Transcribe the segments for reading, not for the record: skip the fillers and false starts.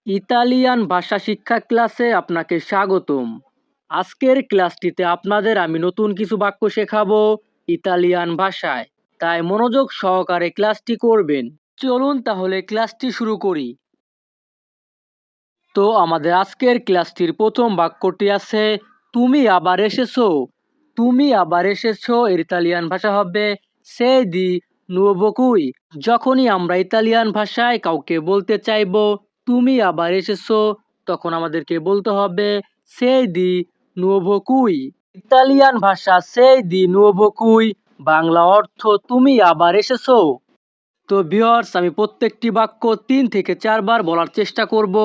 Italian ভাষা শিক্ষা ক্লাসে আপনাকে স্বাগতম। আজকের ক্লাসটিতে আপনাদের আমি নতুন কিছু বাক্য শেখাবো ইতালিয়ান ভাষায়। তাই মনোযোগ সহকারে ক্লাসটি করবেন। চলুন তাহলে ক্লাসটি শুরু করি। তো আমাদের আজকের ক্লাসটির প্রথম বাক্যটি আছে তুমি আবার এসেছো। তুমি আবার এসেছো এর ইতালিয়ান ভাষা হবে সে দি নুয়োভো কুই। যখনই আমরা ইতালিয়ান ভাষায় কাউকে বলতে চাইবো তুমি আবার এসেছো, তখন আমাদেরকে বলতে হবে সে দি নুয়োভো কুই। ইতালিয়ান ভাষা সে দি নুয়োভো কুই, বাংলা অর্থ তুমি আবার এসেছো। তো ভিউয়ার্স, আমি প্রত্যেকটি বাক্য ৩ থেকে ৪ বার বলার চেষ্টা করব।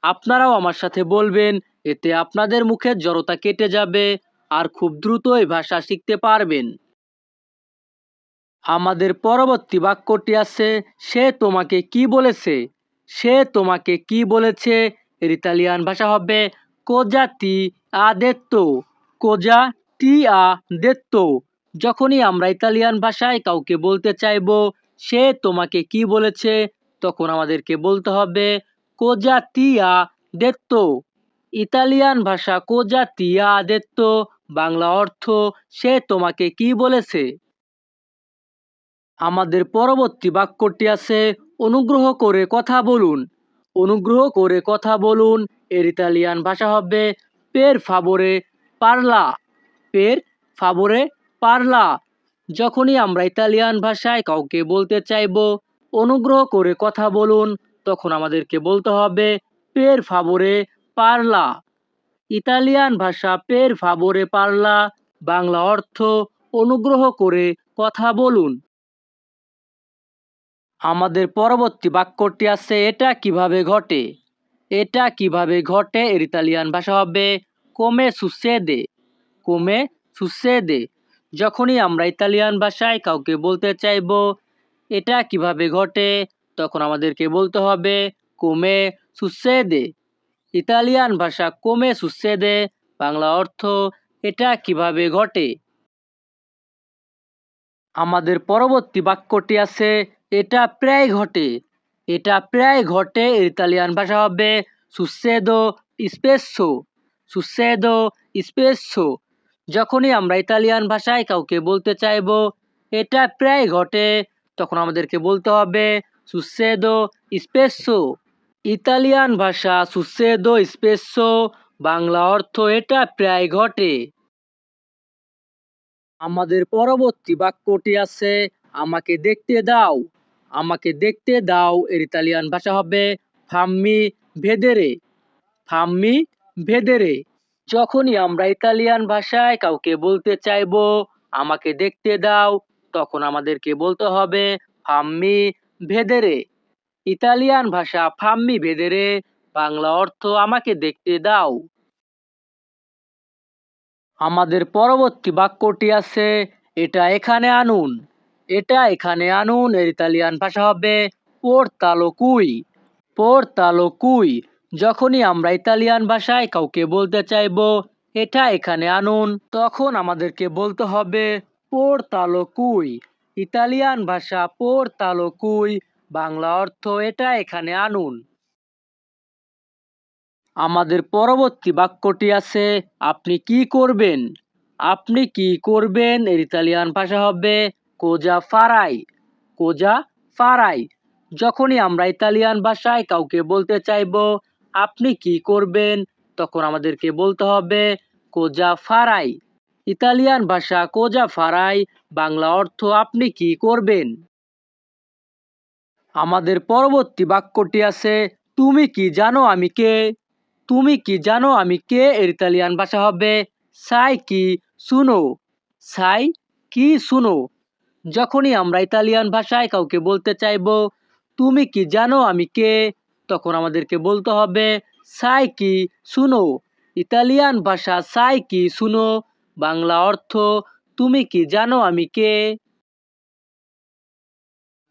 আপনারাও আমার সাথে বলবেন, এতে আপনাদের মুখের জড়তা কেটে যাবে আর খুব দ্রুত এই ভাষা শিখতে পারবেন। আমাদের পরবর্তী বাক্যটি আছে সে তোমাকে কি বলেছে। সে তোমাকে কি বলেছে এর ইতালিয়ান ভাষা হবে কোজা তি আ দেত্তো। কোজা তি আ দেত্তো। যখনই আমরা ইতালিয়ান ভাষায় কাউকে বলতে চাইবো সে তোমাকে কি বলেছে, তখন আমাদেরকে বলতে হবে কোজা তি আ দেত্তো। ইতালিয়ান ভাষা কোজা তি আ দেত্তো, বাংলা অর্থ সে তোমাকে কি বলেছে। আমাদের পরবর্তী বাক্যটি আছে অনুগ্রহ করে কথা বলুন। অনুগ্রহ করে কথা বলুন এর ইতালিয়ান ভাষা হবে পের ফাবোরে পারলা। পের ফাবোরে পারলা। যখনই আমরা ইতালিয়ান ভাষায় কাউকে বলতে চাইবো অনুগ্রহ করে কথা বলুন, তখন আমাদেরকে বলতে হবে পের ফাবোরে পারলা। ইতালিয়ান ভাষা পের ফাবোরে পারলা, বাংলা অর্থ অনুগ্রহ করে কথা বলুন। আমাদের পরবর্তী বাক্যটি আছে এটা কিভাবে ঘটে। এটা কিভাবে ঘটে এর ইতালিয়ান ভাষা হবে কোমে সুসেদে। কোমে সুসেদে। যখনই আমরা ইতালিয়ান ভাষায় কাউকে বলতে চাইবো এটা কিভাবে ঘটে, তখন আমাদেরকে বলতে হবে কোমে সুসেদে। ইতালিয়ান ভাষা কোমে সুসেদে, বাংলা অর্থ এটা কিভাবে ঘটে। আমাদের পরবর্তী বাক্যটি আছে এটা প্রায় ঘটে। এটা প্রায় ঘটে এর ইতালিয়ান ভাষা হবে সুসেদো স্পেসো। সুসেদো স্পেসো। যখনই আমরা ইতালিয়ান ভাষায় কাউকে বলতে চাইবো এটা প্রায় ঘটে, তখন আমাদেরকে বলতে হবে সুসেদো স্পেসো। ইতালিয়ান ভাষা সুসেদো স্পেসো, বাংলা অর্থ এটা প্রায় ঘটে। আমাদের পরবর্তী বাক্যটি আছে আমাকে দেখতে দাও। আমাকে দেখতে দাও এর ইতালিয়ান ভাষা হবে ফাম্মি ভেদেরে। ফাম্মি ভেদেরে। যখনই আমরা ইতালিয়ান ভাষায় কাউকে বলতে চাইবো আমাকে দেখতে দাও, তখন আমাদেরকে বলতে হবে ফাম্মি ভেদেরে। ইতালিয়ান ভাষা ফাম্মি ভেদেরে, বাংলা অর্থ আমাকে দেখতে দাও। আমাদের পরবর্তী বাক্যটি আছে এটা এখানে আনুন। এটা এখানে আনুন এর ইতালিয়ান ভাষা হবে পোর্তালো কুই। পোর্তালো কুই। যখনই আমরা ইতালিয়ান ভাষায় কাউকে বলতে চাইবো এটা এখানে আনুন, তখন আমাদেরকে বলতে হবে পোর্তালো কুই। ইতালিয়ান ভাষা পোর্তালো কুই, বাংলা অর্থ এটা এখানে আনুন। আমাদের পরবর্তী বাক্যটি আছে আপনি কি করবেন। আপনি কি করবেন এর ইতালিয়ান ভাষা হবে কোজা ফারাই। কোজা ফারাই। যখনই আমরা ইতালিয়ান ভাষায় কাউকে বলতে চাইবো আপনি কি করবেন, তখন আমাদেরকে বলতে হবে কোজা ফারাই। ইতালিয়ান ভাষা কোজা ফারাই, বাংলা অর্থ আপনি কি করবেন। আমাদের পরবর্তী বাক্যটি আছে তুমি কি জানো আমি কে। তুমি কি জানো আমি কে এর ইতালিয়ান ভাষা হবে সাই কি শুনো। সাই কি শুনো। যখনই আমরা ইতালিয়ান ভাষায় কাউকে বলতে চাইবো তুমি কি জানো আমি কে, তখন আমাদেরকে বলতে হবে সাই কি শুনো। ইতালিয়ান ভাষা সাই কি শুনো, বাংলা অর্থ তুমি কি জানো আমি কে।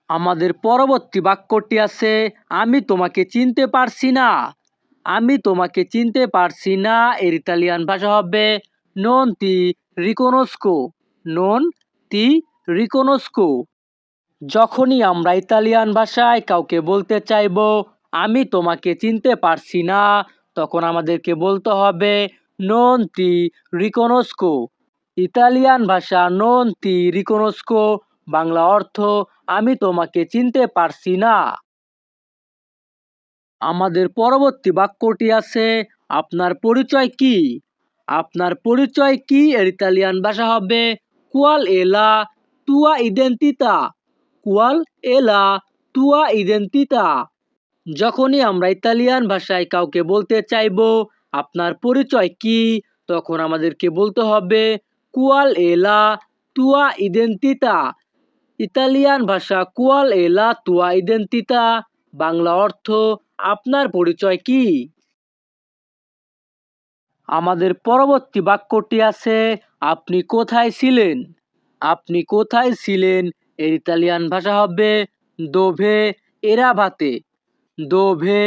আমাদের পরবর্তী বাক্যটি আছে আমি তোমাকে চিনতে পারছি না। আমি তোমাকে চিনতে পারছি না এর ইতালিয়ান ভাষা হবে নন তি রিকোনোস্কো। নন তি রিকোনোস্কো। যখনই আমরা ইতালিয়ান ভাষায় কাউকে বলতে চাইবো আমি তোমাকে চিনতে পারছি না, তখন আমাদেরকে বলতে হবে non ti riconosco। ইতালিয়ান ভাষা non ti riconosco, বাংলা অর্থ আমি তোমাকে চিনতে পারছি না। আমাদের পরবর্তী বাক্যটি আছে আপনার পরিচয় কি? আপনার পরিচয় কি এর ইতালিয়ান ভাষা হবে qual è la tua identità। qual è la tua identità। যখনই আমরা ইতালিয়ান ভাষায় কাউকে বলতে চাইবো আপনার পরিচয় কি, তখন আমাদেরকে বলতে হবে qual è la tua identità। Italian ভাষা qual è la tua identità, Bangla অর্থ আপনার পরিচয় কি? আমাদের পরবর্তী বাক্যটি আছে আপনি কোথায় ছিলেন? আপনি কোথায় ছিলেন এর ইতালিয়ান ভাষা হবে dove eravate। dove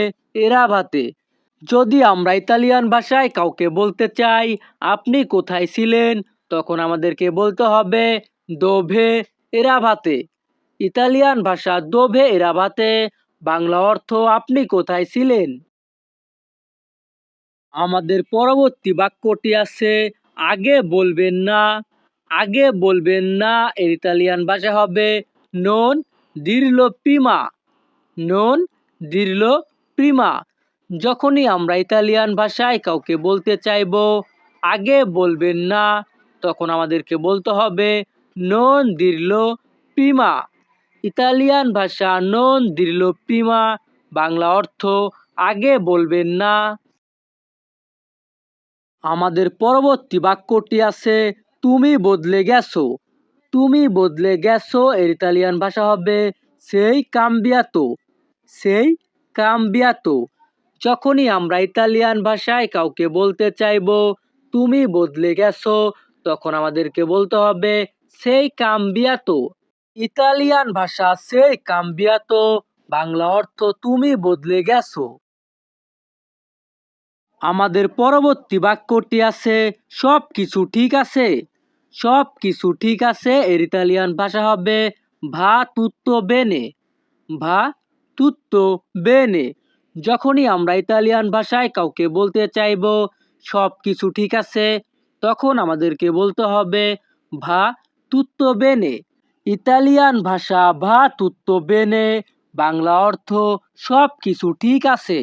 eravate। যদি আমরা ইতালিয়ান ভাষায় কাউকে বলতে চাই আপনি কোথায় ছিলেন, তখন আমাদেরকে বলতে হবে dove eravate। ইতালিয়ান ভাষা dove eravate, বাংলা অর্থ আপনি কোথায় ছিলেন? আমাদের পরবর্তী বাক্যটি আছে আগে বলবেন না। আগে বলবেন না এর ইতালিয়ান ভাষা হবে non dirlo prima। non dirlo prima। যখনই আমরা ইতালিয়ান ভাষায় কাউকে বলতে চাইবো আগে বলবেন না, তখন আমাদেরকে বলতে হবে non dirlo prima। ইতালিয়ান ভাষা non dirlo prima, বাংলা অর্থ আগে বলবেন না। আমাদের পরবর্তী বাক্যটি আছে তুমি বদলে গেছো। তুমি বদলে গেছো এর ইতালিয়ান ভাষা হবে sei cambiato। sei cambiato। যখনই আমরা ইতালিয়ান ভাষায় কাউকে বলতে চাইবো তুমি বদলে গেছো, তখন আমাদেরকে বলতে হবে sei cambiato। ইতালিয়ান ভাষা sei cambiato, বাংলা অর্থ তুমি বদলে গেছো। আমাদের পরবর্তী বাক্যটি আছে সব কিছু ঠিক আছে। সব কিছু ঠিক আছে এর ইতালিয়ান ভাষা হবে va tutto bene। va tutto bene। যখনই আমরা ইতালিয়ান ভাষায় কাউকে বলতে চাইবো সব কিছু ঠিক আছে, তখন আমাদেরকে বলতে হবে va tutto bene। ইতালিয়ান ভাষা va tutto bene, বাংলা অর্থ সব কিছু ঠিক আছে।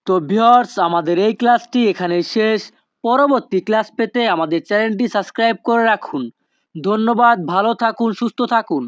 তো ভিউয়ার্স, আমাদের এই ক্লাসটি এখানেই শেষ। পরবর্তী ক্লাস পেতে আমাদের চ্যানেলটি সাবস্ক্রাইব করে রাখুন। ধন্যবাদ, ভালো থাকুন, সুস্থ থাকুন।